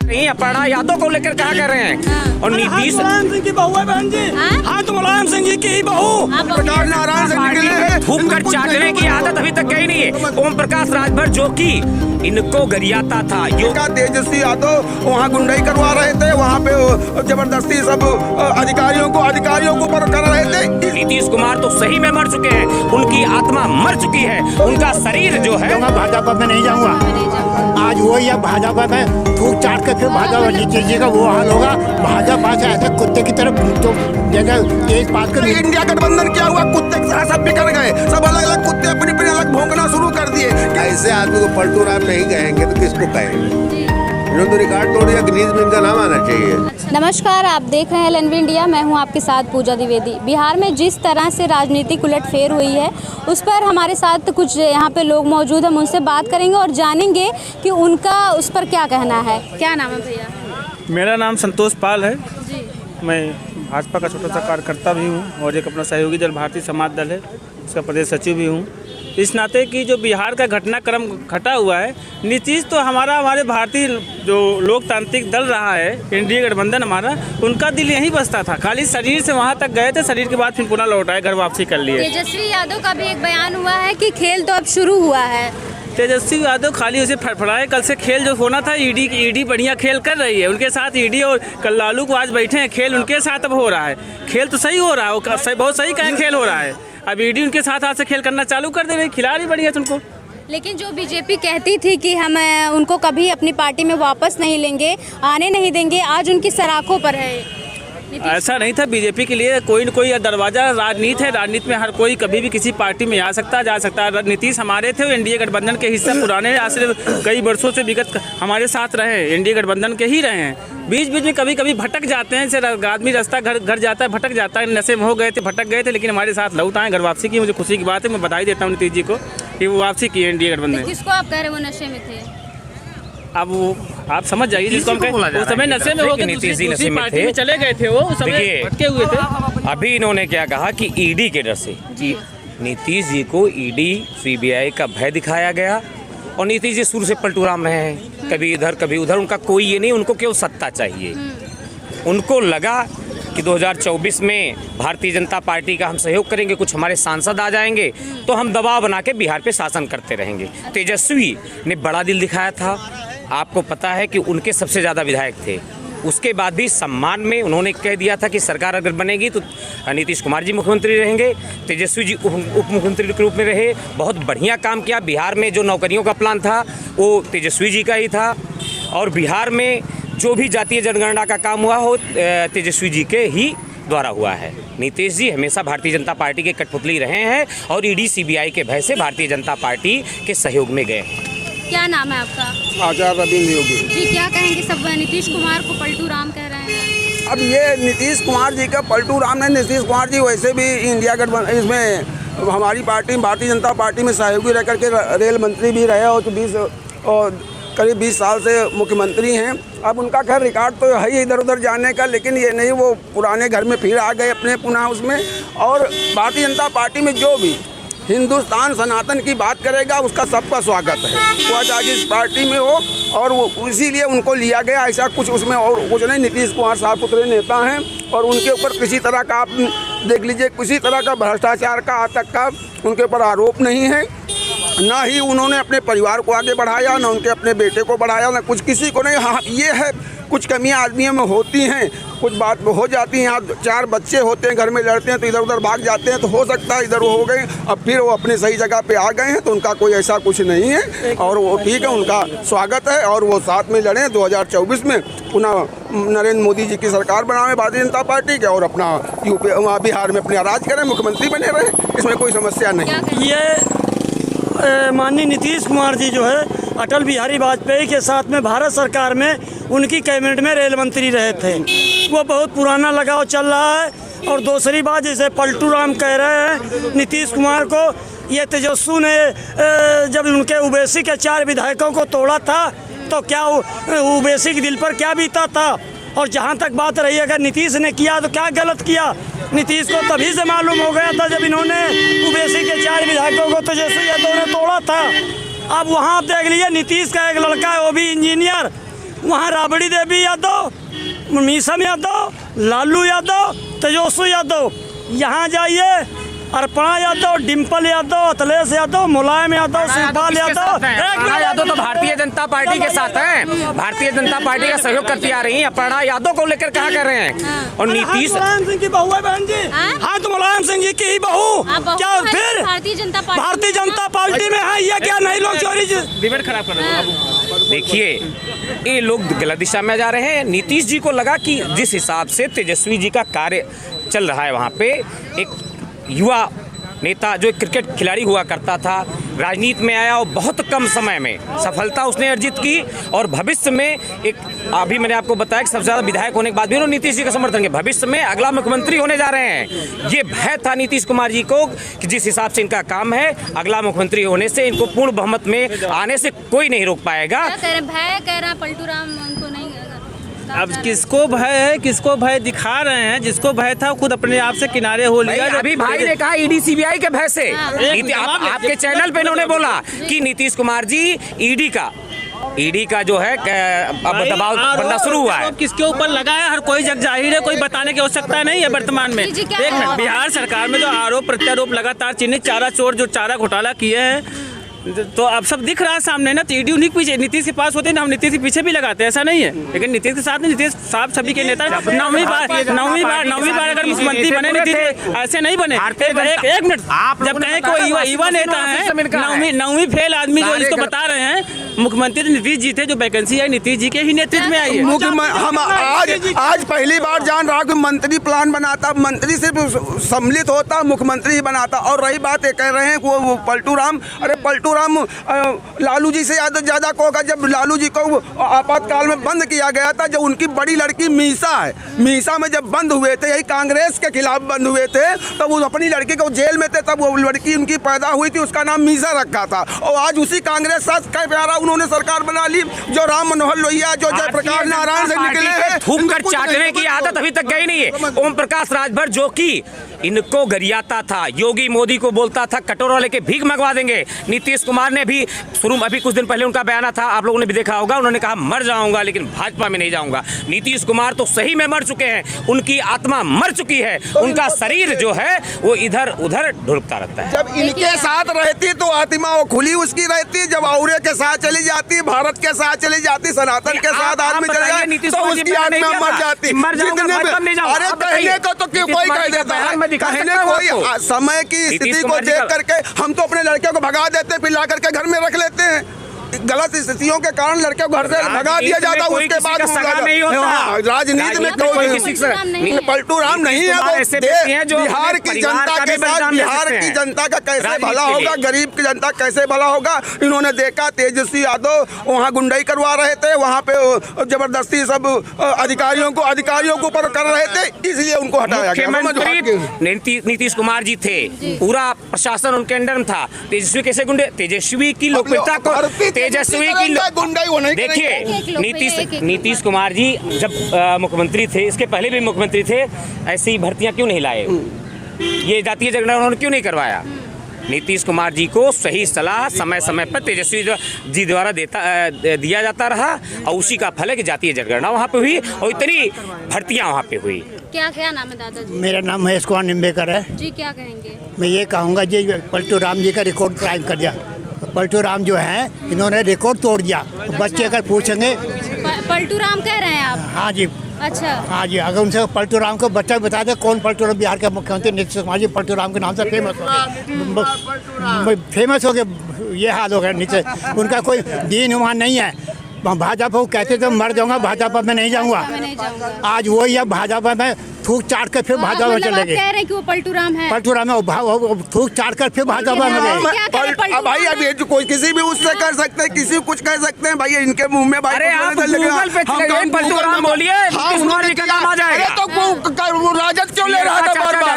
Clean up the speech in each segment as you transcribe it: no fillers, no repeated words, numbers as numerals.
नहीं अपर्णा यादव को लेकर क्या कर रहे हैं। और नीतीश मुलायम सिंह की बहू है बहन जी। हाँ तो मुलायम सिंह जी की ही बहू नारायण से निकले हैं। थूक कर चाटने की आदत अभी तक गई नहीं है। ओम प्रकाश राजभर जो कि इनको गरियाता था। तेजस्वी यादव वहाँ गुंडाई करवा रहे थे, वहाँ पे जबरदस्ती सब अधिकारियों को पर कर रहे थे। नीतीश कुमार तो सही में मर चुके हैं, उनकी आत्मा मर चुकी है, उनका शरीर जो है। भाजपा में नहीं जाऊंगा, आज वो या भाजपा में थूक चाट कर फिर भाजपा नीतीश जी का वो हाल होगा। भाजपा से ऐसे कुत्ते की तरफ तो जगह इस बात कर। इंडिया गठबंधन क्या हुआ, कुत्ते की तरह सब बिखर गए, सब अलग अलग कुत्ते अपनी अपनी अलग भौंकना शुरू कर दिए। ऐसे आदमी को पलटू राम नहीं कहेंगे तो किसको कहेंगे। तो रिकॉर्ड तोड़ दिया, न्यूज़ में इनका नाम आना चाहिए। नमस्कार, आप देख रहे हैं LNV इंडिया। मैं हूं आपके साथ पूजा द्विवेदी। बिहार में जिस तरह से राजनीतिक उलटफेर हुई है उस पर हमारे साथ कुछ यहाँ पे लोग मौजूद हैं, उनसे बात करेंगे और जानेंगे कि उनका उस पर क्या कहना है। क्या नाम है भैया? मेरा नाम संतोष पाल है जी। मैं भाजपा का छोटा सा कार्यकर्ता भी हूँ और एक अपना सहयोगी दल भारतीय समाज दल है, उसका प्रदेश सचिव भी हूँ। इस नाते कि जो बिहार का घटनाक्रम घटा हुआ है, नीतीश तो हमारे भारतीय जो लोकतांत्रिक दल रहा है, इंडिया गठबंधन हमारा, उनका दिल यहीं बसता था। खाली शरीर से वहाँ तक गए थे, शरीर के बाद फिर पुनः लौट आए, घर वापसी कर लिए। तेजस्वी यादव का भी एक बयान हुआ है कि खेल तो अब शुरू हुआ है। तेजस्वी यादव खाली उसे फड़फड़ाए। कल से खेल जो होना था, ईडी बढ़िया खेल कर रही है, उनके साथ ईडी और कल लालू को आज बैठे हैं, खेल उनके साथ अब हो रहा है। खेल तो सही हो रहा है, बहुत सही कहें खेल हो रहा है। अब ईडी उनके साथ हाथ से खेल करना चालू कर दे, खिला रही बढ़िया तुमको। लेकिन जो बीजेपी कहती थी कि हम उनको कभी अपनी पार्टी में वापस नहीं लेंगे, आने नहीं देंगे, आज उनकी सराखों पर है। ऐसा नहीं था। बीजेपी के लिए कोई न कोई दरवाजा, राजनीति है, राजनीति में हर कोई कभी भी किसी पार्टी में आ सकता है, जा सकता है। नीतीश हमारे थे, एनडीए गठबंधन के हिस्सा पुराने, आज से कई वर्षों से विगत हमारे साथ रहे, एनडीए गठबंधन के ही रहे हैं। बीच बीच में कभी कभी भटक जाते हैं, जैसे आदमी रास्ता घर जाता है, भटक जाता है, नशे में हो गए थे, भटक गए थे, लेकिन हमारे साथ लौट आए, घर वापसी की। मुझे खुशी की बात है, मैं बधाई देता हूँ नीतीश जी को कि वो वापसी की एनडीए गठबंधन। किसको आप कह रहे वो नशे में थे? अब वो आप समझ जाइए, जिसको हम कहें उस समय नशे में हो गए, नीतीश जी नशे में पार्टी में चले गए थे, वो उस समय भटके हुए थे। अभी इन्होंने क्या कहा कि ईडी के डर से नीतीश जी को ईडी सीबीआई का भय दिखाया गया। और नीतीश जी शुरू से पलटूराम रहे हैं, कभी इधर कभी उधर, उनका कोई ये नहीं, उनको केवल सत्ता चाहिए। उनको लगा कि 2024 में भारतीय जनता पार्टी का हम सहयोग करेंगे, कुछ हमारे सांसद आ जाएंगे तो हम दबाव बना के बिहार पे शासन करते रहेंगे। तेजस्वी ने बड़ा दिल दिखाया था, आपको पता है कि उनके सबसे ज़्यादा विधायक थे। उसके बाद भी सम्मान में उन्होंने कह दिया था कि सरकार अगर बनेगी तो नीतीश कुमार जी मुख्यमंत्री रहेंगे, तेजस्वी जी उप मुख्यमंत्री के रूप में रहे। बहुत बढ़िया काम किया। बिहार में जो नौकरियों का प्लान था वो तेजस्वी जी का ही था, और बिहार में जो भी जातीय जनगणना का काम हुआ हो तेजस्वी जी के ही द्वारा हुआ है। नीतीश जी हमेशा भारतीय जनता पार्टी के कठपुतली रहे हैं और ईडी सीबीआई के भय से भारतीय जनता पार्टी के सहयोग में गए हैं। क्या नाम है आपका? आचार्य रविंद्र योगी जी। क्या कहेंगे, सब नीतीश कुमार को पलटू राम कह रहे हैं? अब ये नीतीश कुमार जी का पलटू राम नहीं, नीतीश कुमार जी वैसे भी इंडिया गठबंधन इसमें हमारी पार्टी भारतीय जनता पार्टी में सहयोगी रह करके रेल मंत्री भी रहे और करीब 20 साल से मुख्यमंत्री हैं। अब उनका खैर रिकॉर्ड तो है ही इधर उधर जाने का, लेकिन ये नहीं वो पुराने घर में फिर आ गए अपने पुनः उसमें। और भारतीय जनता पार्टी में जो भी हिंदुस्तान सनातन की बात करेगा उसका सबका स्वागत है, वो चाहे जिस पार्टी में हो, और वो इसीलिए उनको लिया गया। ऐसा कुछ उसमें और कुछ नहीं। नीतीश कुमार साफ सुथरे नेता हैं और उनके ऊपर किसी तरह का आप देख लीजिए, किसी तरह का भ्रष्टाचार का आतंक का उनके ऊपर आरोप नहीं है। ना ही उन्होंने अपने परिवार को आगे बढ़ाया, ना उनके अपने बेटे को बढ़ाया, ना कुछ किसी को नहीं। हाँ ये है कुछ कमियां आदमियों में होती हैं, कुछ बात हो जाती हैं। आप 4 बच्चे होते हैं घर में, लड़ते हैं तो इधर उधर भाग जाते हैं, तो हो सकता है इधर वो हो गए, अब फिर वो अपने सही जगह पे आ गए हैं, तो उनका कोई ऐसा कुछ नहीं है और वो ठीक है, उनका स्वागत है। और वो साथ में लड़ें 2024 में पुनः नरेंद्र मोदी जी की सरकार बनाए भारतीय जनता पार्टी के, और अपना यूपी बिहार में अपने राज करें, मुख्यमंत्री बने रहे, इसमें कोई समस्या नहीं। ये माननीय नीतीश कुमार जी जो है अटल बिहारी वाजपेयी के साथ में भारत सरकार में उनकी कैबिनेट में रेल मंत्री रहे थे, वो बहुत पुराना लगाव चल रहा है। और दूसरी बात, जैसे पलटू राम कह रहे हैं नीतीश कुमार को, ये तेजस्वी ने जब उनके ओवैसी के 4 विधायकों को तोड़ा था तो क्या ओवैसी के दिल पर क्या बीता था। और जहाँ तक बात रही अगर नीतीश ने किया तो क्या गलत किया, नीतीश को तभी से मालूम हो गया था जब इन्होंने ओवैसी के 4 विधायकों को तेजस्वी यादव ने तोड़ा था। अब वहाँ आप देख लीजिए, नीतीश का एक लड़का है वो भी इंजीनियर, वहाँ राबड़ी देवी यादव, मीसम यादव, लालू यादव, तेजस्वी यादव। यहाँ जाइए, अर्पणा यादव, डिम्पल यादव, अखिलेश यादव, मुलायम यादव, शिवपाल यादव। अपर्णा यादव तो भारतीय जनता पार्टी के साथ हैं, भारतीय जनता पार्टी का सहयोग करती आ रही हैं। अपर्णा यादव को लेकर कहा कर रहे हैं। और नीतीश मुलायम सिंह की बहू है बहन जी। हाँ तो मुलायम सिंह जी की ही बहू, क्या फिर भारतीय जनता पार्टी में है? ये क्या नहीं लोग चोरी डिबेट खराब कर रहे हैं। देखिए, ये लोग गलत दिशा में जा रहे हैं। नीतीश जी को लगा कि जिस हिसाब से तेजस्वी जी का कार्य चल रहा है, वहाँ पे एक युवा नेता जो एक क्रिकेट खिलाड़ी हुआ करता था, राजनीति में आया और बहुत कम समय में सफलता उसने अर्जित की। और भविष्य में एक, अभी मैंने आपको बताया कि सबसे ज़्यादा विधायक होने के बाद भी उन्होंने नीतीश जी का समर्थन किया। भविष्य में अगला मुख्यमंत्री होने जा रहे हैं। ये भय था नीतीश कुमार जी को कि जिस हिसाब से इनका काम है, अगला मुख्यमंत्री होने से इनको पूर्ण बहुमत में आने से कोई नहीं रोक पाएगा। भय कह रहा पलटू राम उनको नहीं। अब किसको भय है, किसको भय दिखा रहे हैं? जिसको भय था खुद अपने आप से किनारे हो लिया। अभी भाई ने कहा ईडी सीबीआई के भय से। आपके चैनल पे इन्होंने बोला कि नीतीश कुमार जी ईडी का जो है अब दबाव बनना शुरू हुआ है। किसके ऊपर लगा है हर कोई जग जाहिर है, कोई बताने की आवश्यकता नहीं है वर्तमान में। एक मिनट, बिहार सरकार में जो आरोप प्रत्यारोप लगातार चिन्हित चारा चोर जो चारा घोटाला किए हैं, तो अब सब दिख रहा है सामने ना। तो ईडी उन्हीं के पीछे, नीतीश के पास होते हैं, हम नीतीश के पीछे भी लगाते हैं, ऐसा नहीं है। लेकिन नीतीश के साथ नहीं, नीतीश साहब सभी के नेता। नौवीं बार अगर मुख्यमंत्री बने नीतीश, ऐसे नहीं बने। एक मिनट, जब कहें कोई युवा नेता है, नौवीं फेल आदमी जो इसको बता रहे हैं, मुख्यमंत्री तो नीतीश जी थे, जो वैकेंसी है नीतीश जी के ही नेतृत्व में आई है। हम आज पहली बार जान रहा कि मंत्री प्लान बनाता, मंत्री सिर्फ सम्मिलित होता, मुख्यमंत्री ही बनाता। और रही बात ये कह रहे हैं कि वो पलटू राम, अरे पलटू राम लालू जी से ज्यादा को होगा। जब लालू जी को आपातकाल में बंद किया गया था, जब उनकी बड़ी लड़की मीसा है, मीसा में जब बंद हुए थे, यही कांग्रेस के खिलाफ बंद हुए थे, तब वो अपनी लड़की को जेल में थे, तब वो लड़की उनकी पैदा हुई थी, उसका नाम मीसा रखा था। और आज उसी कांग्रेस साथ कई प्यारा उन्होंने सरकार बना ली। जो राम मनोहर लोहिया, जो जयप्रकाश नारायण से निकले हैं, थूक कर चाटने की आदत अभी तक गई नहीं है। ओम प्रकाश राजभर जो कि इनको गरियाता था, योगी मोदी को बोलता था कटोरा लेके भीख मंगवा देंगे। नीतीश कुमार ने भी शुरू, अभी कुछ दिन पहले उनका बयान था, आप लोगों ने भी देखा होगा, उन्होंने कहा मर जाऊंगा लेकिन भाजपा में नहीं जाऊंगा। नीतीश कुमार तो सही में मर चुके हैं, उनकी आत्मा मर चुकी है, उनका शरीर जो है वो इधर उधर ढुलकता रहता है। जब इनके साथ रहती तो आत्मा वो खुली उसकी रहती, जब औरे के साथ चली जाती, भारत के साथ चली जाती, सनातन के साथ आदमी चले जाए तो उसकी आत्मा मर जाती। अरे कहने को तो क्यों कोई कह देता है, कहने कोई समय की स्थिति को देख करके हम तो अपने लड़के को भगा देते हैं, फिर ला करके घर में रख लेते हैं। गलत स्थितियों के कारण लड़के को घर से भगा दिया जाता है, उसके बाद राजनीति में कोई पलटू राम नहीं है। वो बिहार की जनता के साथ, बिहार की जनता का कैसे भला होगा, गरीब की जनता कैसे भला होगा, इन्होंने देखा। तेजस्वी यादव वहाँ गुंडाई करवा रहे थे, वहाँ पे जबरदस्ती सब अधिकारियों को ऊपर कर रहे थे, इसलिए उनको हटाया गया। नीतीश कुमार जी थे, पूरा प्रशासन उनके अंडर में था। तेजस्वी कैसे गुंडे, तेजस्वी की लोकप्रियता को, तेजस्वी की, देखिए नीतीश कुमार जी जब मुख्यमंत्री थे, इसके पहले भी मुख्यमंत्री थे, ऐसी भर्तियां क्यों नहीं लाए? ये जातीय जनगणना उन्होंने क्यों नहीं करवाया? नीतीश कुमार जी को सही सलाह समय समय पर तेजस्वी जी द्वारा दिया जाता रहा, और उसी का फल है कि जातीय जनगणना वहाँ पे हुई और इतनी भर्तियाँ वहाँ पे हुई। क्या नाम है दादाजी? मेरा नाम महेश कुमार निम्बेकर है जी। क्या कहेंगे? मैं ये कहूँगा जी, पलटू राम जी का रिकॉर्ड क्राइम कर दिया। पलटू राम जो हैं, इन्होंने रिकॉर्ड तोड़ दिया। बच्चे अगर पूछेंगे पलटू राम कह रहे हैं आप? हाँ जी। अच्छा। हाँ जी, अगर उनसे पलटू राम को बच्चा बता दे कौन पलटू राम, बिहार के मुख्यमंत्री नीतीश कुमार जी पलटू राम के नाम से फेमस हो गए। ये हाल हो गया नीतीश, उनका कोई दीन ईमान नहीं है। भाजपा को कहते थे मर जाऊंगा, भाजपा में नहीं जाऊंगा। आज वही है, भाजपा में थूक चाट कर फिर भाजपा में चले गए। कह रहे हैं कि वो पलटू राम है। पलटू राम है, थूक चाट कर फिर भाजपा में गए। भाई अभी कोई किसी भी उससे कर सकते हैं, किसी कुछ कह सकते हैं भाई, इनके मुंह में भाई। अरे आप गूगल पे चले पलटू राम बोलिए, नाम आ जाएगा। तो राजद क्यों ले रहा था बार-बार?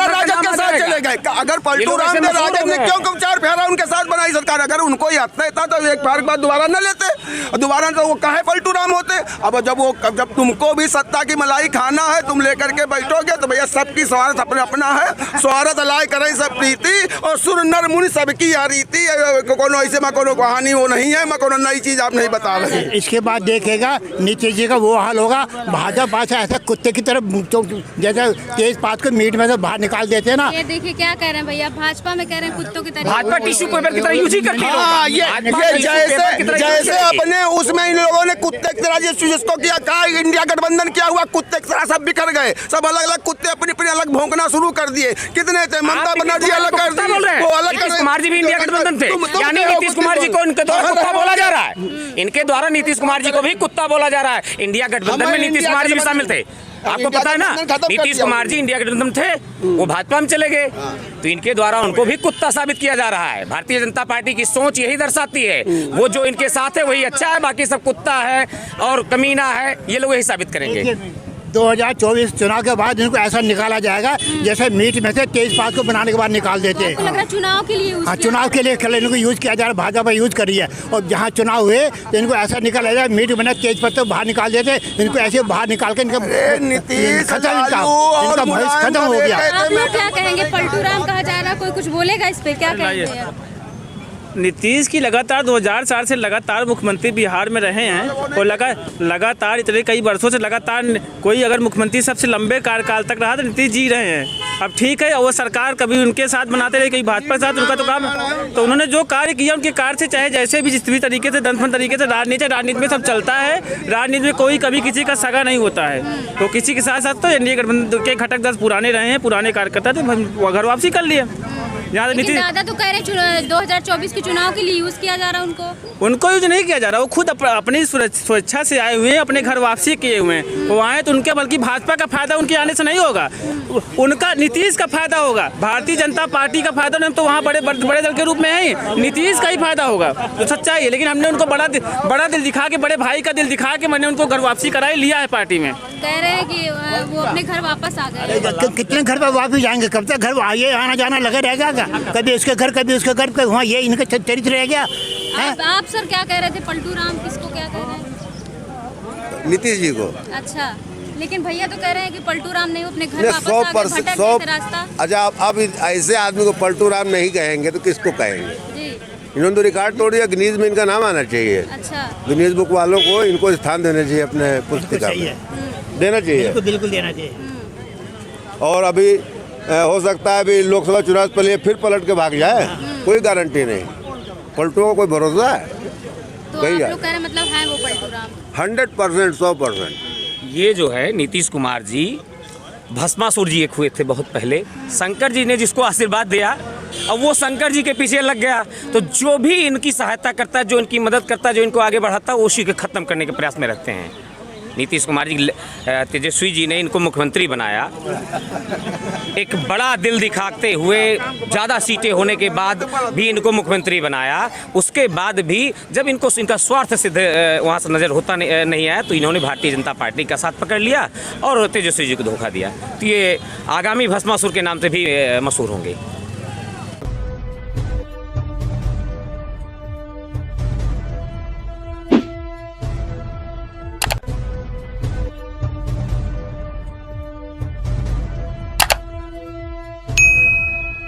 राजद के साथ चले गए। अगर पलटू राम ने राजद ने क्यों चार फेरा उनके साथ बनाया? हमारी सरकार, अगर उनको ही हत्या था तो एक बार बाद दोबारा न लेते, दोबारा तो वो काहे पलटू राम होते। अब जब तुमको भी सत्ता की मलाई खाना है, तुम लेकर के बैठोगे तो भैया सबकी स्वार्थ अपना है, स्वार्थ अलाय करें सब प्रीति और सुर नर मुनि सबकी या रीति। कोनो ऐसे में कोनो कहानी वो नहीं है, मैं कोनो नई चीज आप नहीं बता रहे। इसके बाद देखेगा नीतीश जी का वो हाल होगा, भाजपा से ऐसा कुत्ते की तरफ जैसे तेज पात को मीट में से बाहर निकाल देते हैं ना। ये देखिए क्या कह रहे हैं भैया, भाजपा में कह रहे हैं कुत्तों की तरह, भाजपा टिश्यू पेपर की तरह यूज ही करती है। ये जैसे अपने उसमें इन लोगों ने कुत्ते की तरह जिसको किया, कहा इंडिया गठबंधन क्या हुआ, कुत्ते की तरह सब बिखर गए, सब अलग अलग कुत्ते अपनी अपनी अलग भौंकना शुरू कर दिए। कितने थे, ममता बनर्जी अलग कर दी, वो अलग कर नीतीश कुमार जी भी इंडिया गठबंधन थे, यानी नीतीश कुमार जी को इनके द्वारा कुत्ता बोला जा रहा है, इनके द्वारा नीतीश कुमार जी को भी कुत्ता बोला जा रहा है। इंडिया गठबंधन में नीतीश कुमार जी भी शामिल थे, आपको पता है ना। नीतीश कुमार जी इंडिया गठबंधन थे, वो भाजपा में चले गए, तो इनके द्वारा उनको भी कुत्ता साबित किया जा रहा है। भारतीय जनता पार्टी की सोच यही दर्शाती है, वो जो इनके साथ है वही अच्छा है, बाकी सब कुत्ता है और कमीना है, ये लोग यही साबित करेंगे। 2024 चुनाव के बाद इनको ऐसा निकाला जाएगा जैसे मीट में से तेज पात को बनाने के बाद निकाल देते हैं। लग रहा है चुनाव के लिए, हाँ, चुनाव के लिए इनको यूज किया जा रहा है, भाजपा यूज कर रही है। और जहाँ चुनाव हुए तो इनको ऐसा निकाला जाए, मीट बने तेज पत्ते बाहर निकाल देते, इनको ऐसे बाहर निकाल के इनका भविष्य खत्म हो गया। आप लोग क्या कहेंगे, पलटू राम कहा जा रहा है, कोई कुछ बोलेगा इस पे, क्या कहेंगे? नीतीश की लगातार 2004 से लगातार मुख्यमंत्री बिहार में रहे हैं और लगातार इतने कई वर्षों से लगातार कोई अगर मुख्यमंत्री सबसे लंबे कार्यकाल तक रहा तो नीतीश जी रहे हैं। अब ठीक है, वो सरकार कभी उनके साथ बनाते रहे, कभी भाजपा के साथ, उनका तो काम है। तो उन्होंने जो कार्य किया उनके कार्य से चाहे जैसे भी जिस भी तरीके से दंतमंद तरीके से राजनीति में सब चलता है, राजनीति में कोई कभी किसी का सगा नहीं होता है। तो किसी के साथ साथ तो एनडीए गठबंधन के घटक 10 पुराने रहे हैं, पुराने कार्यकर्ता थे, घर वापसी कर लिए। लेकिन दादा तो कह रहे हैं 2024 के चुनाव के लिए यूज किया जा रहा है उनको यूज नहीं किया जा रहा, वो खुद अपनी स्वेच्छा से आए हुए हैं, अपने घर वापसी किए हुए हैं। वो आए तो उनके बल्कि भाजपा का फायदा उनके आने से नहीं होगा, उनका नीतीश का फायदा होगा, भारतीय जनता पार्टी का फायदा नहीं, तो वहाँ बड़े दल के रूप में है, नीतीश का ही फायदा होगा, तो सच्चाई है। लेकिन हमने उनको बड़ा दिल दिखा के, बड़े भाई का दिल दिखा के मैंने उनको घर वापसी कराई लिया है पार्टी में। कह रहे हैं कि वो अपने घर वापस आ गए। कितने घर पर वापस जाएंगे, कब तक घर ये आना जाना लगा रहेगा, कभी उसके घर कभी उसके घर, वहाँ ये इनका चरित्र रह गया। आप सर क्या कह रहे थे, पलटू राम किसको क्या कह रहे हैं? नीतीश जी को। अच्छा, लेकिन भैया तो कह रहे हैं कि पलटू राम नहीं, अपने घर वापस आ गए, भटक गए थे रास्ता। अच्छा, आप ऐसे आदमी को पलटू राम नहीं कहेंगे तो किसको कहेंगे? जी, इन्होंने तो रिकॉर्ड तोड़ दिया, गिनीज में इनका नाम आना चाहिए। अच्छा, गिनीज बुक वालों को इनको स्थान देना चाहिए, अपने पुस्तिका में देना चाहिए, बिल्कुल देना चाहिए। और अभी हो सकता है अभी लोकसभा चुनाव के लिए फिर पलट के भाग जाए, कोई गारंटी नहीं, पलटुओं का कोई भरोसा है? तो आप लोग कह रहे मतलब है वो पलटू राम 100%, 100%। ये जो है नीतीश कुमार जी भस्मासुर जी एक हुए थे बहुत पहले, शंकर जी ने जिसको आशीर्वाद दिया, अब वो शंकर जी के पीछे लग गया, तो जो भी इनकी सहायता करता है, जो इनकी मदद करता है, जो इनको आगे बढ़ाता है, वो उसी को खत्म करने के प्रयास में रहते हैं। नीतीश कुमार जी, तेजस्वी जी ने इनको मुख्यमंत्री बनाया, एक बड़ा दिल दिखाते हुए, ज़्यादा सीटें होने के बाद भी इनको मुख्यमंत्री बनाया। उसके बाद भी जब इनको इनका स्वार्थ सिद्ध वहाँ से नज़र होता नहीं आया, तो इन्होंने भारतीय जनता पार्टी का साथ पकड़ लिया और तेजस्वी जी को धोखा दिया। तो ये आगामी भस्मासुर के नाम से भी मशहूर होंगे।